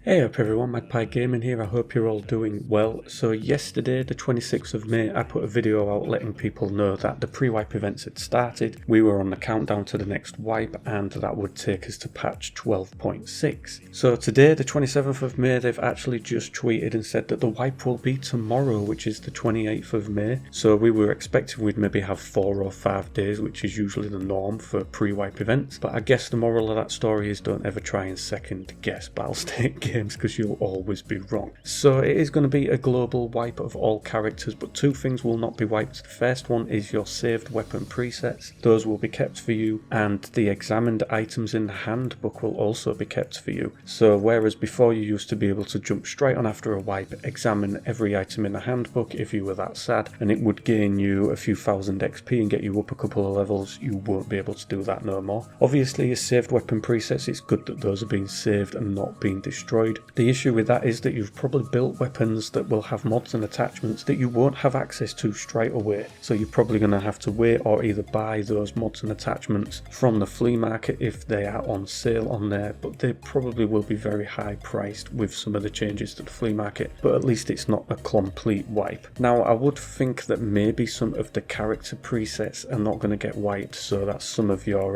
Hey up everyone, Magpie Gaming here, I hope you're all doing well. So yesterday, the 26th of May, I put a video out letting people know that the pre-wipe events had started. We were on the countdown to the next wipe and that would take us to patch 12.6. So today, the 27th of May, they've actually just tweeted and said that the wipe will be tomorrow, which is the 28th of May. So we were expecting we'd maybe have 4 or 5 days, which is usually the norm for pre-wipe events. But I guess the moral of that story is don't ever try and second guess Battlestate games because you'll always be wrong. So it is going to be a global wipe of all characters, but two things will not be wiped. The first one is your saved weapon presets. Those will be kept for you, and the examined items in the handbook will also be kept for you. So whereas before you used to be able to jump straight on after a wipe, examine every item in the handbook if you were that sad, and it would gain you a few thousand XP and get you up a couple of levels, you won't be able to do that no more. Obviously your saved weapon presets, it's good that those are being saved and not being destroyed. The issue with that is that you've probably built weapons that will have mods and attachments that you won't have access to straight away. So you're probably going to have to wait or either buy those mods and attachments from the flea market if they are on sale on there, but they probably will be very high priced with some of the changes to the flea market, but at least it's not a complete wipe. Now I would think that maybe some of the character presets are not going to get wiped, so that's some of your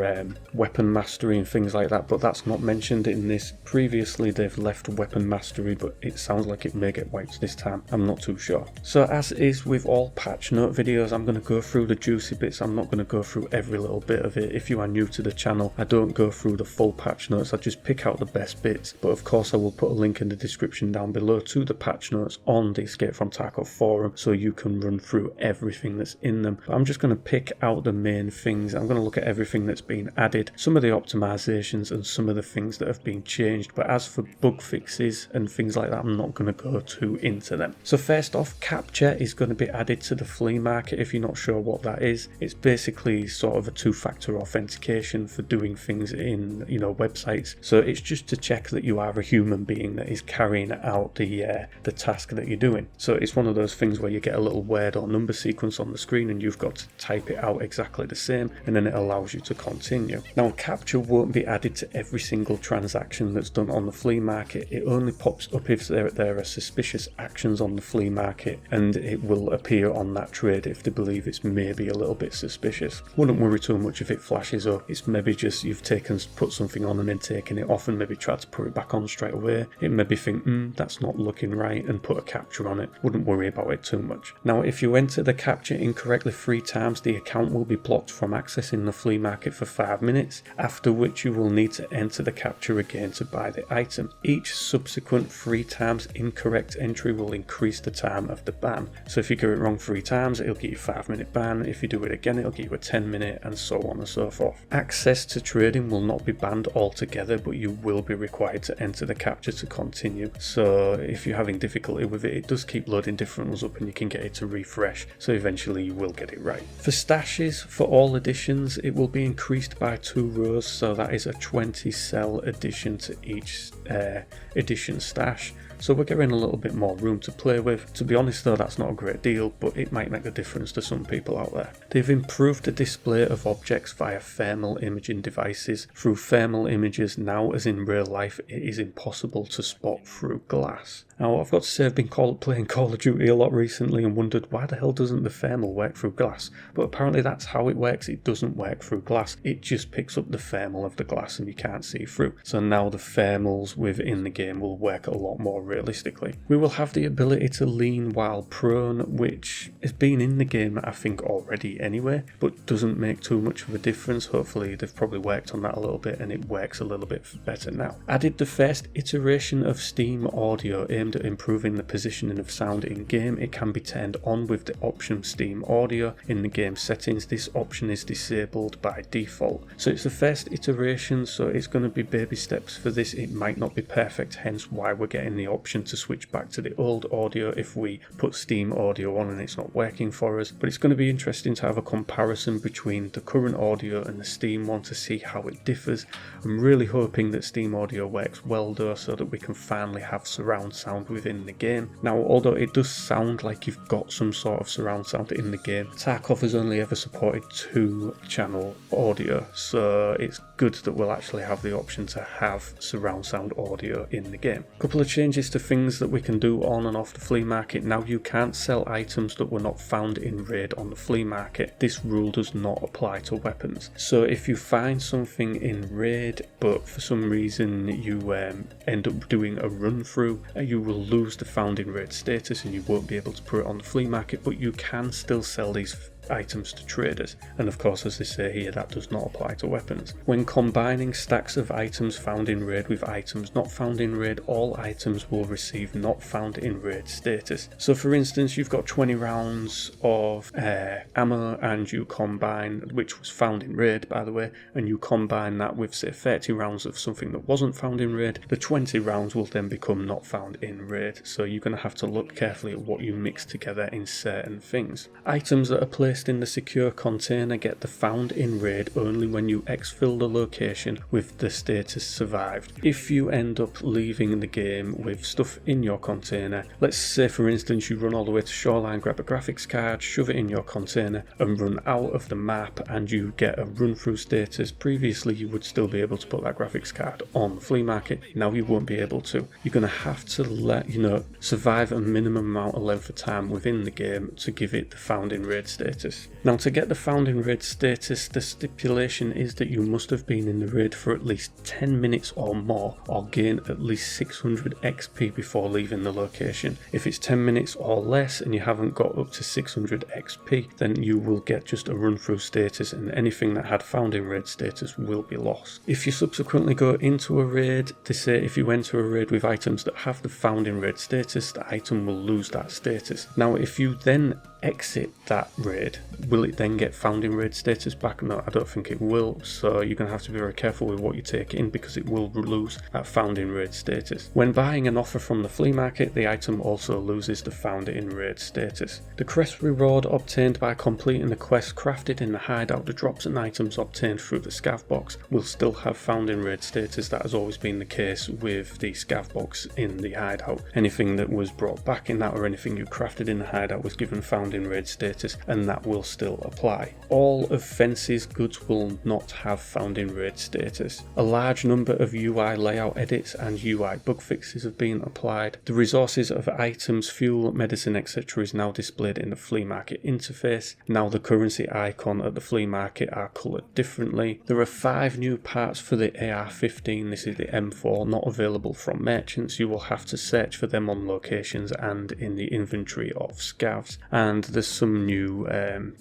weapon mastery and things like that, but that's not mentioned in this. Previously they've left weapon mastery, but it sounds like it may get wiped this time. I'm not too sure. So as is with all patch note videos, I'm going to go through the juicy bits. I'm not going to go through every little bit of it. If you are new to the channel, I don't go through the full patch notes. I just pick out the best bits, but of course I will put a link in the description down below to the patch notes on the Escape from Tarkov forum so you can run through everything that's in them. But I'm just going to pick out the main things. I'm going to look at everything that's been added, some of the optimizations and some of the things that have been changed. But as for bug fixes and things like that, I'm not going to go too into them. So first off, capture is going to be added to the flea market. If you're not sure what that is, it's basically sort of a two-factor authentication for doing things in websites. So it's just to check that you are a human being that is carrying out the task that you're doing. So it's one of those things where you get a little word or number sequence on the screen and you've got to type it out exactly the same, and then it allows you to continue. Now capture won't be added to every single transaction that's done on the flea market. It only pops up if there are suspicious actions on the flea market, and it will appear on that trade if they believe it's maybe a little bit suspicious. Wouldn't worry too much if it flashes up. It's maybe just you've put something on and then taken it off and maybe tried to put it back on straight away. It maybe think, that's not looking right, and put a capture on it. Wouldn't worry about it too much. Now if you enter the capture incorrectly 3 times, the account will be blocked from accessing the flea market for 5 minutes, after which you will need to enter the capture again to buy the item. Each subsequent 3 times incorrect entry will increase the time of the ban. So if you get it wrong 3 times, it'll give you a 5-minute ban. If you do it again, it'll give you a 10-minute, and so on and so forth. Access to trading will not be banned altogether, but you will be required to enter the capture to continue. So if you're having difficulty with it, it does keep loading different ones up and you can get it to refresh, so eventually you will get it right. For stashes, for all editions, it will be increased by 2 rows, so that is a 20 cell addition to each edition stash. So we're getting a little bit more room to play with. To be honest though, that's not a great deal, but it might make a difference to some people out there. They've improved the display of objects via thermal imaging devices. Through thermal images now, as in real life, it is impossible to spot through glass. Now I've got to say I've been playing Call of Duty a lot recently and wondered why the hell doesn't the thermal work through glass? But apparently that's how it works. It doesn't work through glass. It just picks up the thermal of the glass and you can't see through. So now the thermals within the game will work a lot more realistically. We will have the ability to lean while prone, which has been in the game I think already anyway, but doesn't make too much of a difference. Hopefully they've probably worked on that a little bit and it works a little bit better now. Added the first iteration of Steam audio aimed at improving the positioning of sound in game. It can be turned on with the option Steam audio in the game settings. This option is disabled by default. So it's the first iteration, so it's going to be baby steps for this. It might not be perfect, hence why we're getting the option to switch back to the old audio if we put Steam audio on and it's not working for us. But it's going to be interesting to have a comparison between the current audio and the Steam one to see how it differs. I'm really hoping that Steam audio works well though, so that we can finally have surround sound within the game. Now although it does sound like you've got some sort of surround sound in the game, Tarkov has only ever supported 2-channel audio, so it's good that we'll actually have the option to have surround sound audio in the game. A couple of changes to things that we can do on and off the flea market. Now you can't sell items that were not found in raid on the flea market. This rule does not apply to weapons. So if you find something in raid but for some reason you end up doing a run through, you will lose the found in raid status and you won't be able to put it on the flea market, but you can still sell these items to traders, and of course, as they say here, that does not apply to weapons. When combining stacks of items found in raid with items not found in raid, all items will receive not found in raid status. So for instance, you've got 20 rounds of ammo and you combine, which was found in raid by the way, and you combine that with say 30 rounds of something that wasn't found in raid, the 20 rounds will then become not found in raid. So you're going to have to look carefully at what you mix together in certain things. Items that are placed in the secure container get the found in raid only when you exfil the location with the status survived. If you end up leaving the game with stuff in your container, let's say for instance you run all the way to Shoreline, grab a graphics card, shove it in your container and run out of the map and you get a run through status, previously you would still be able to put that graphics card on the flea market, now you won't be able to. You're going to have to survive a minimum amount of length of time within the game to give it the found in raid status. Now to get the found in raid status, the stipulation is that you must have been in the raid for at least 10 minutes or more or gain at least 600 XP before leaving the location. If it's 10 minutes or less and you haven't got up to 600 XP, then you will get just a run through status and anything that had found in raid status will be lost. If you subsequently go into a raid, they say if you enter a raid with items that have the found in raid status, the item will lose that status. Now if you then exit that raid, will it then get found in raid status back? No, I don't think it will, so you're going to have to be very careful with what you take in because it will lose that found in raid status. When buying an offer from the flea market, the item also loses the found in raid status. The quest reward obtained by completing the quest crafted in the hideout, the drops and items obtained through the scav box will still have found in raid status. That has always been the case with the scav box in the hideout. Anything that was brought back in that or anything you crafted in the hideout was given found in raid status, and that will still apply. All of Fence's goods will not have found in raid status. A large number of UI layout edits and UI bug fixes have been applied. The resources of items, fuel, medicine, etc. is now displayed in the flea market interface. Now the currency icon at the flea market are coloured differently. There are 5 new parts for the AR-15, this is the M4, not available from merchants. You will have to search for them on locations and in the inventory of scavs, and there's some new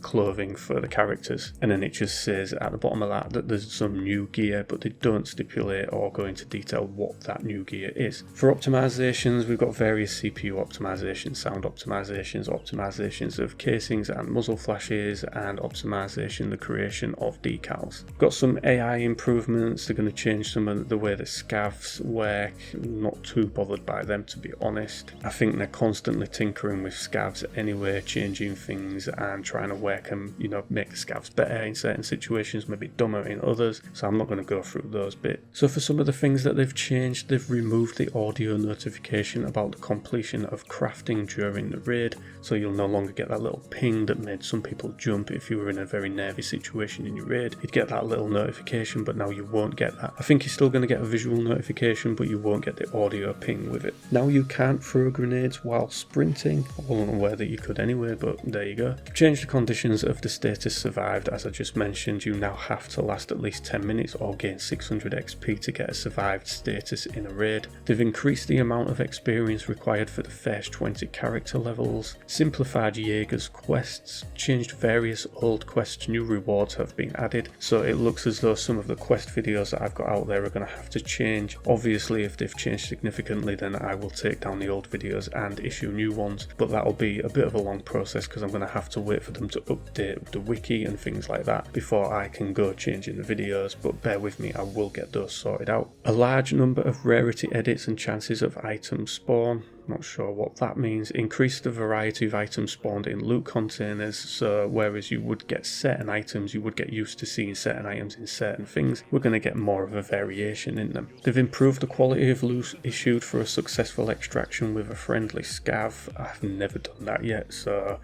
clothing for the characters, and then it just says at the bottom of that there's some new gear, but they don't stipulate or go into detail what that new gear is. For optimizations, we've got various CPU optimizations, sound optimizations of casings and muzzle flashes, and optimization the creation of decals. We've got some AI improvements. They're going to change some of the way the scavs work. Not too bothered by them, to be honest. I think they're constantly tinkering with scavs anyway, changing things and trying to work and make the scavs better in certain situations, maybe dumber in others, so I'm not going to go through those bits. So for some of the things that they've changed, they've removed the audio notification about the completion of crafting during the raid, so you'll no longer get that little ping that made some people jump if you were in a very nervy situation in your raid. You'd get that little notification, but now you won't get that. I think you're still going to get a visual notification, but you won't get the audio ping with it. Now you can't throw grenades while sprinting. I wasn't aware that you could anyway, but there you go. Change the conditions of the status survived. As I just mentioned, you now have to last at least 10 minutes or gain 600 XP to get a survived status in a raid. They've increased the amount of experience required for the first 20 character levels, simplified Jaeger's quests, changed various old quests, new rewards have been added, so it looks as though some of the quest videos that I've got out there are going to have to change. Obviously, if they've changed significantly, then I will take down the old videos and issue new ones, but that'll be a bit of a long process because I'm going to have to wait for them to update the wiki and things like that before I can go changing the videos, but bear with me, I will get those sorted out. A large number of rarity edits and chances of item spawn. Not sure what that means. Increase the variety of items spawned in loot containers. So whereas you would get certain items, you would get used to seeing certain items in certain things, we're going to get more of a variation in them. They've improved the quality of loot issued for a successful extraction with a friendly scav. I've never done that yet,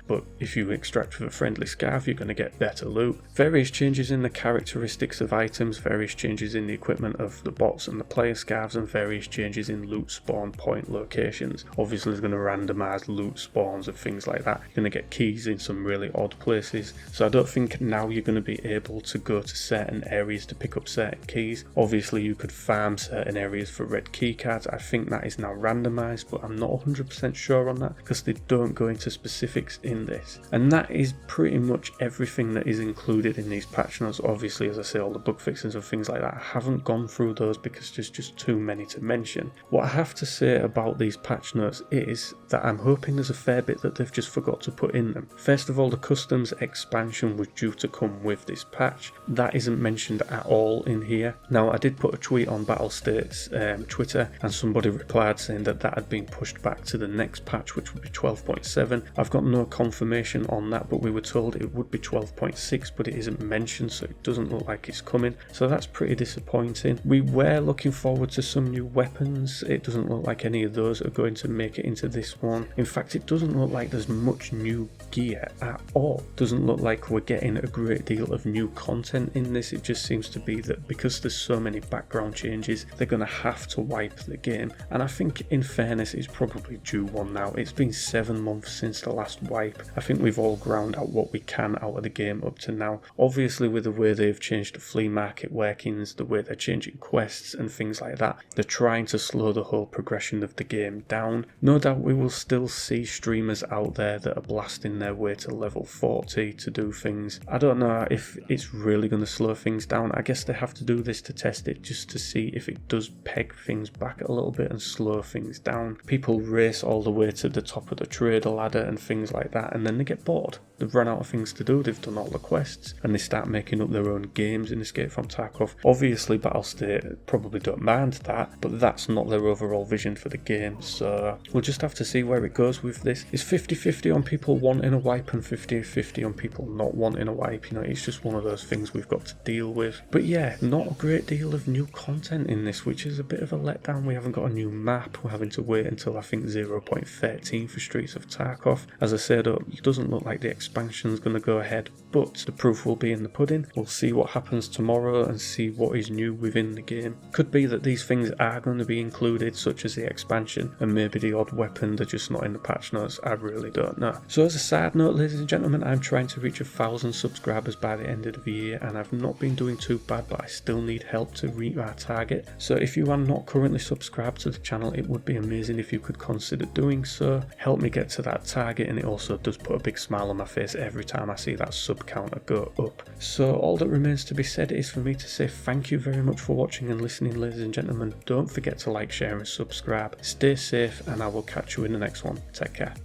but if you extract with a friendly scav, you're going to get better loot. Various changes in the characteristics of items, various changes in the equipment of the bots and the player scavs, and various changes in loot spawn point locations. Obviously, it's going to randomize loot spawns and things like that. You're going to get keys in some really odd places. So I don't think now you're going to be able to go to certain areas to pick up certain keys. Obviously, you could farm certain areas for red key cards. I think that is now randomized, but I'm not 100% sure on that because they don't go into specifics in this. And that is pretty much everything that is included in these patch notes. Obviously, as I say, all the bug fixes and things like that, I haven't gone through those because there's just too many to mention. What I have to say about these patch notes is that I'm hoping there's a fair bit that they've just forgot to put in them. First of all, the customs expansion was due to come with this patch. That isn't mentioned at all in here. Now, I did put a tweet on Battlestate's Twitter, and somebody replied saying that that had been pushed back to the next patch, which would be 12.7. I've got no confirmation on that, but we were told it would be 12.6, but it isn't mentioned, so it doesn't look like it's coming. So that's pretty disappointing. We were looking forward to some new weapons. It doesn't look like any of those are going to make it into this one. In fact, it doesn't look like there's much new gear at all. Doesn't look like we're getting a great deal of new content in this. It just seems to be that because there's so many background changes, they're going to have to wipe the game. And I think, in fairness, it's probably due one now. It's been 7 months since the last wipe. I think we've all ground out what we can out of the game up to now. Obviously, with the way they've changed the flea market workings, the way they're changing quests and things like that, they're trying to slow the whole progression of the game down. No doubt we will still see streamers out there that are blasting their way to level 40 to do things. I don't know if it's really going to slow things down. I guess they have to do this to test it, just to see if it does peg things back a little bit and slow things down. People race all the way to the top of the trader ladder and things like that, and then they get bored. They've run out of things to do, they've done all the quests, and they start making up their own games in Escape from Tarkov. Obviously, Battlestate probably don't mind that, but that's not their overall vision for the game, so we'll just have to see where it goes with this. It's 50-50 on people wanting a wipe and 50-50 on people not wanting a wipe. You know, it's just one of those things we've got to deal with. But yeah, not a great deal of new content in this, which is a bit of a letdown. We haven't got a new map. We're having to wait until I think 0.13 for Streets of Tarkov. As I said, it doesn't look like the expansion's going to go ahead, but the proof will be in the pudding. We'll see what happens tomorrow and see what is new within the game. Could be that these things are going to be included, such as the expansion, and maybe the odd weapon, they're just not in the patch notes. I really don't know. So as a side note, ladies and gentlemen, I'm trying to reach 1,000 subscribers by the end of the year, and I've not been doing too bad, but I still need help to reach our target. So if you are not currently subscribed to the channel, it would be amazing if you could consider doing so. Help me get to that target, and it also does put a big smile on my face every time I see that sub counter go up. So all that remains to be said is for me to say thank you very much for watching and listening, ladies and gentlemen. Don't forget to like, share and subscribe. Stay safe, and I will catch you in the next one. Take care.